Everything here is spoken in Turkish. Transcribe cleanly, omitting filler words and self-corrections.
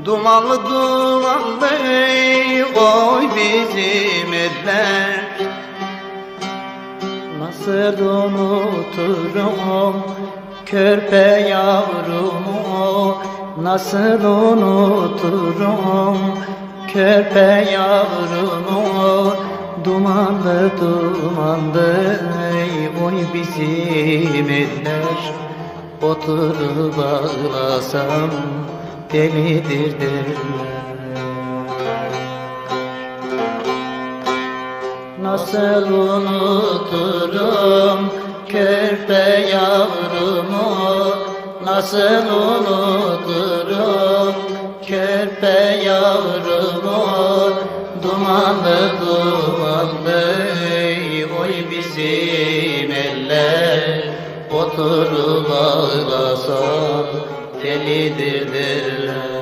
Dumanlı dumanlı oy bizim eller. Nasıl unuturum körpe yavrumu, nasıl unuturum körpe yavrumu. Dumanlı dumanlı oy bizim eller. Oturup ağlasam delidir derler. Nasıl unuturum körpe yavrumu, nasıl unuturum körpe yavrumu. Dumanlı dumanlı oy bizim eller. Oturup ağlasam delidir derler.